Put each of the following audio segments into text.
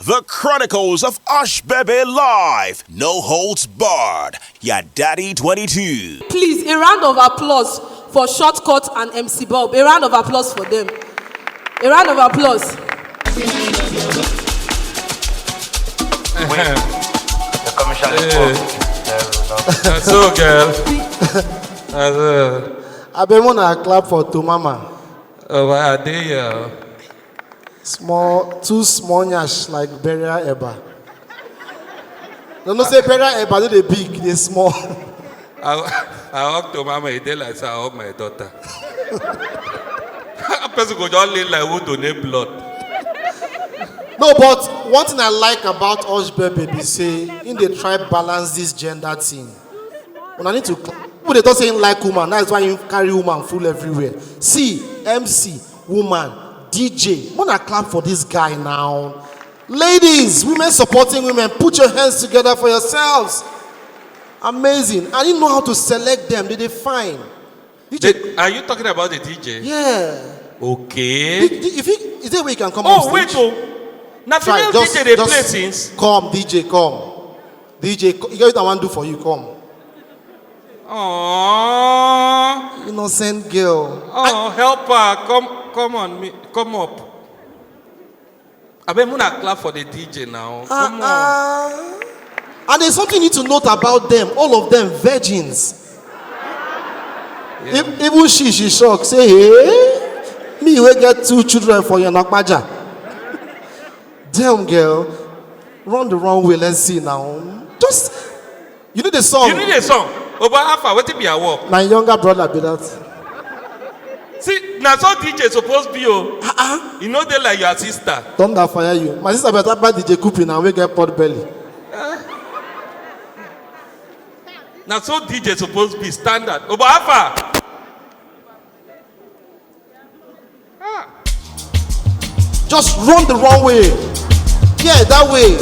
The Chronicles of Ushbebe Live. No holds barred. Yadadi 22. Please, a round of applause for Shortcut and MC Bob. A round of applause for them. A round of applause. The commission is That's so, girl. I been wanna clap for to mama. Oh, I did. Small, too small nyash like burial eba. No say burial eba, they big, they small. I hug to mama a day like I hug my daughter. A person could just lay like wood donate blood. No, but one thing I like about Ushbebe be say in they try balance this gender thing. When I need to, people they don't say like woman. That's why you carry woman full everywhere. See, MC, woman, DJ. Wanna clap for this guy now? Ladies, women supporting women, put your hands together for yourselves. Amazing. I didn't know how to select them. They fine. DJ, are you talking about the DJ? yeah. Okay. Is there a way you can come Oh, on wait, stage? oh. Now, female DJ, they play since. Come, DJ, come. DJ, you get what I want to do for you, come. Aww. Innocent girl. Oh, help her. Come on, come up. I bet Muna clap for the DJ now. Come on. And there's something you need to note about them. All of them virgins. Yeah. Even she shocked. Say, hey, me will get 2 children for your nakmaja. Damn girl, run the wrong way. Let's see now. Just, you need a song. You need a song. Over Alpha, what be your work? My younger brother be that. See, now so DJ supposed to be oh. You know they like your sister. Thunder fire you. My sister better buy DJ Coopin and we get pot belly. Now so DJ supposed to be standard. Over Alpha. Just run the wrong way. Yeah, that way.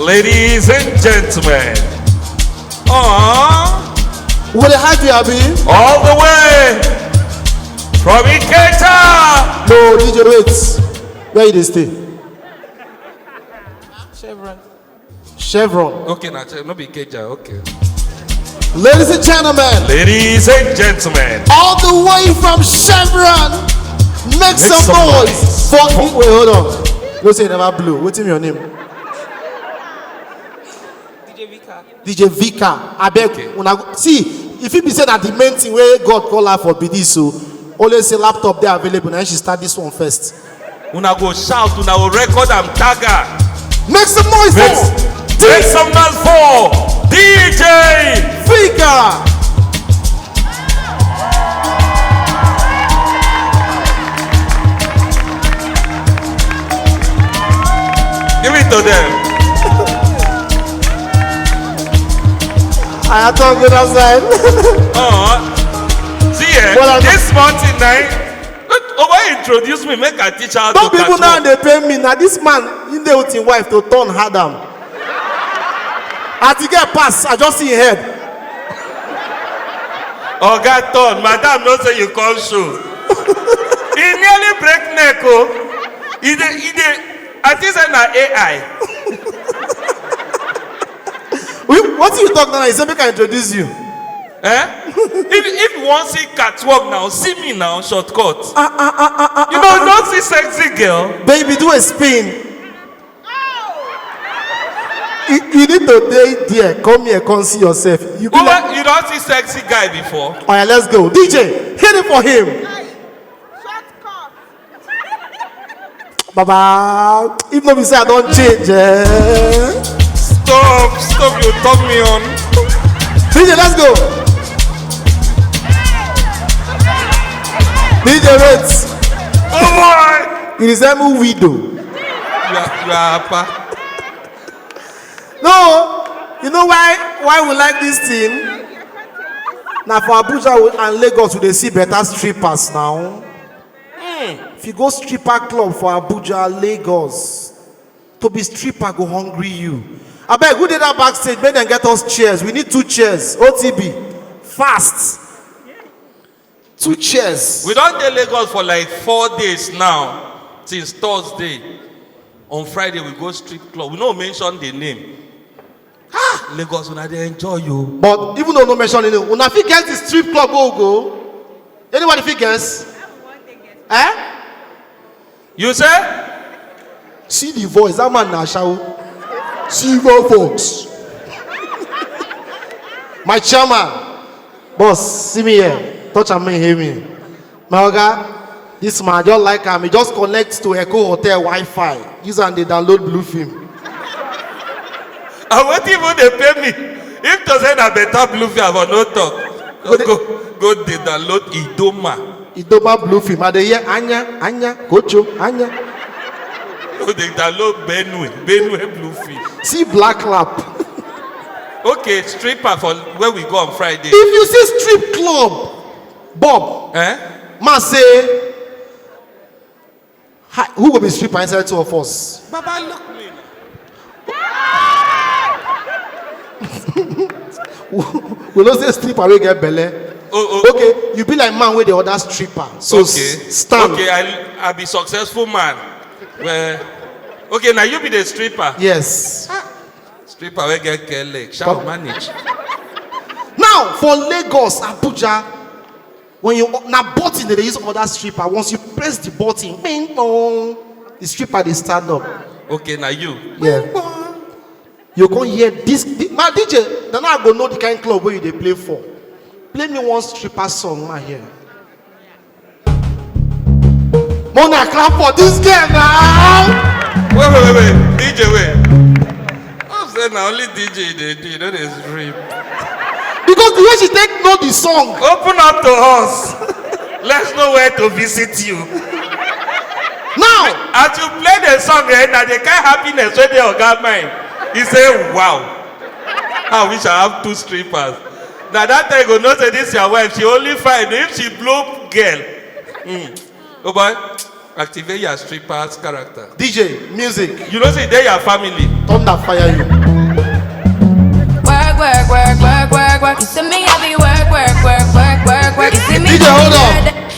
Ladies and gentlemen. Will they have you, Abby? All the way from Iketa. No, DJ, wait. Where did they stay? Chevron. Okay, now no be Ikeja. Okay. Ladies and gentlemen. Ladies and gentlemen. All the way from Chevron. Make some noise. Wait, hold on. Don't say never blue. What's your name? DJ Vika. I beg. Okay. See, if you be saying that the main thing where God call her for be this, so always say laptop there available. Now she start this one first. Una go shout, una go record and tag her. Make some noise for. Make some noise for DJ Vika. Give it to them. I talk good outside. See here, this morning night, over introduce me, make a teacher how to don't people now catch they pay me. Now this man, in there with his wife to turn Adam. As he get past, I just see his head. Oh, God, turn. Madam, no say you call show. He nearly break neck, oh. I think it's an AI. What you talk now? He said, make I introduce you. If you want to see catwalk now, see me now, shortcut. You know, don't see sexy girl. Baby, do a spin. You need to date there. Come here, come see yourself. You don't see sexy guy before. All right, let's go. DJ, hit it for him. Baba, if nobody say I don't change, Stop, you talk me on. DJ, let's go. DJ Reds. Oh boy! It is a widow. You are apa. No, you know why we like this thing? Now for Abuja and Lagos, we see better strippers now. If you go stripper club for Abuja, Lagos, to be stripper go hungry you. I beg, who did that backstage? Make them get us chairs. We need 2 chairs. OTB. Fast. 2 chairs. We don't do Lagos for like 4 days now. Since Thursday. On Friday, we go strip club. We don't mention the name. Lagos, when they enjoy you. But even though no mention the name, when I fit guess the strip club, go. Anybody fit guess? Eh? You say? See the voice, that man now shout. Silver Fox. My chairman, boss, see me here. Touch and me, hear me. My oga, this man just like him. He just connects to Echo Hotel Wi-Fi. Use and they download Blue Film. And what even they pay me? If to say that better Blue Film, I will not talk. Go they download Idoma Blue Film. And they hear Anya, Gocho, Anya. Go they download Benue Blue Film. See Black Lap. Okay, stripper for where we go on Friday. If you see strip club, Bob, man say, who will be stripper inside two of us? Baba, look me. We don't say stripper we get belle. Okay, you be like man with the other stripper. So stand. Okay, I'll be successful man. Okay, now you be the stripper. Yes. Stripper we get leg. Shall manage. Now for Lagos, Abuja, when you now button they use other stripper. Once you press the button, bing bong, the stripper they stand up. Okay, now you. Yeah. You can't hear this. Now DJ, then I go know the kind of club where you they play for. Play me one stripper song right here. Mona clap for this girl now. Wait. DJ, wait. I'm saying now only DJ they do, you know they strip. Because the way she take know the song. Open up to us. Let's know where to visit you. Now, as you play the song, now the kind of happiness when they got mine. He say, wow. I wish I have two strippers. Now that time you go know say this your wife, she only fine if she blow girl. Oh boy, activate your stripper's character. DJ, music. You know say they your family. Thunder fire you. Work. You see me heavy work. You see me DJ, hold on.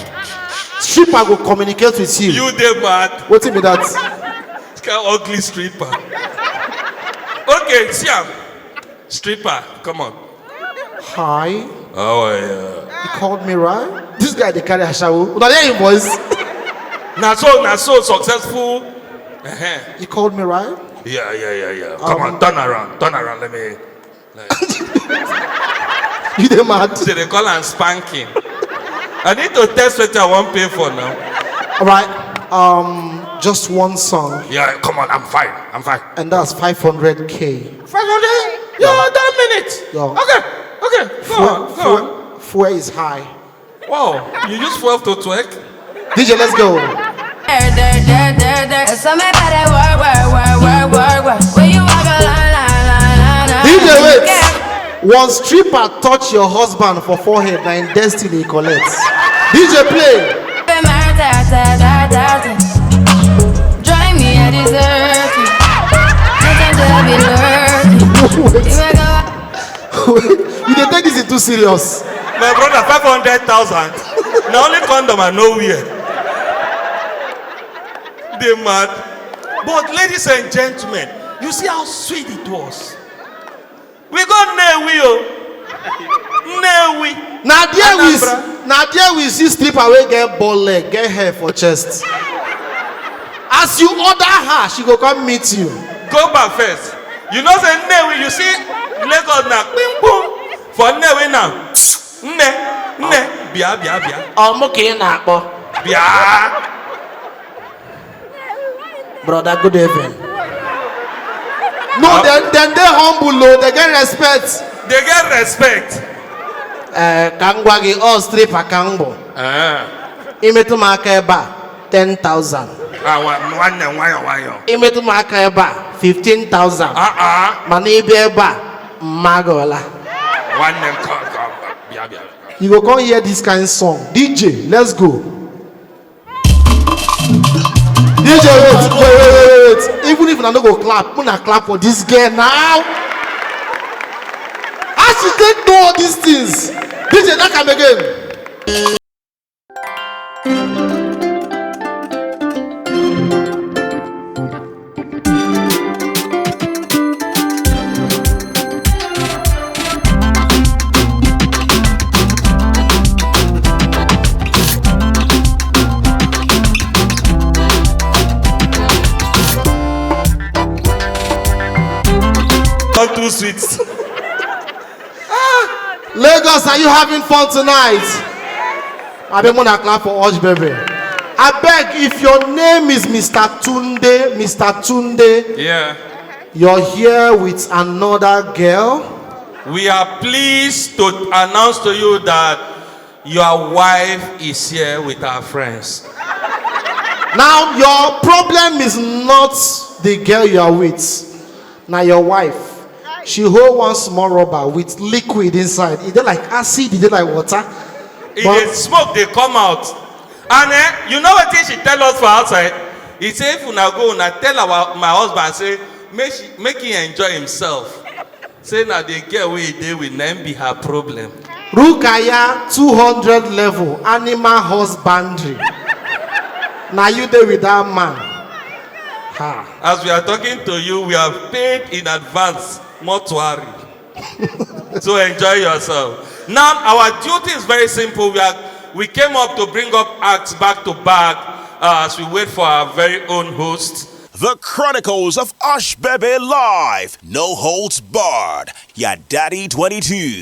Stripper will communicate with you. You dey mad. What's it be that? It's kind of ugly stripper. Okay, Siam. Stripper, come on. Hi. Oh yeah. You called me right? This guy they carry a shower. Now there your voice. Now so successful. You called me right? Yeah. Come on, turn around. Let me. You dey mad? So they call and spanking. I need to test what I won't pay for now. All right. Just one song. Yeah, come on, I'm fine. And that's 500K. 500? Yeah, that minute. Yeah. Okay. Go on. Fuel is high. Wow, you use 12 to 12? DJ, let's go. DJ, wait. One stripper touch your husband for forehead, now in destiny collects. DJ, play. Drive me a dessert. You dey take this too serious. My brother, 500,000. Now only condom and nowhere. They mad. But ladies and gentlemen, you see how sweet it was. We got Newi. Now there we see stripper wey get ball leg, get hair for chest. As you order her, she go come meet you. Go back first. You know say Newi, you see Lagos now. Bing boom. For Newi now. Bia. Okay, na akpo. Bia. Brother, good evening. No, then they humble, no, they get respect. They get respect. Kangwagi all stripper kangbo. Imetu maka eba 10,000. Imetu maka eba 15,000. Mana ibe eba magola. You go come hear this kind of song. DJ, let's go. DJ, wait. Even if I don't go clap, I'm gonna clap for this girl now. I should take know all these things. DJ, that come again. become too sweet. Lagos, are you having fun tonight? I beg wanna clap for Ushbebe. I beg, if your name is Mr. Tunde, Yeah. you're here with another girl. We are pleased to announce to you that your wife is here with our friends. Now, your problem is not the girl you are with. Now, your wife. She hold one small rubber with liquid inside. Is it like acid? Is it like water? If they smoke, they come out. And you know what she tell us for outside? He say, if una go, una tell my husband, say, make him enjoy himself. Say, now the girl wey dey with them be her problem. Rukaya 200 level, animal husbandry. Now you there with that man. Ha. As we are talking to you, we have paid in advance mortuary. So enjoy yourself. Now, our duty is very simple. We came up to bring up acts back to back as we wait for our very own host. The Chronicles of Ushbebe Live. No holds barred. Yadadi 22.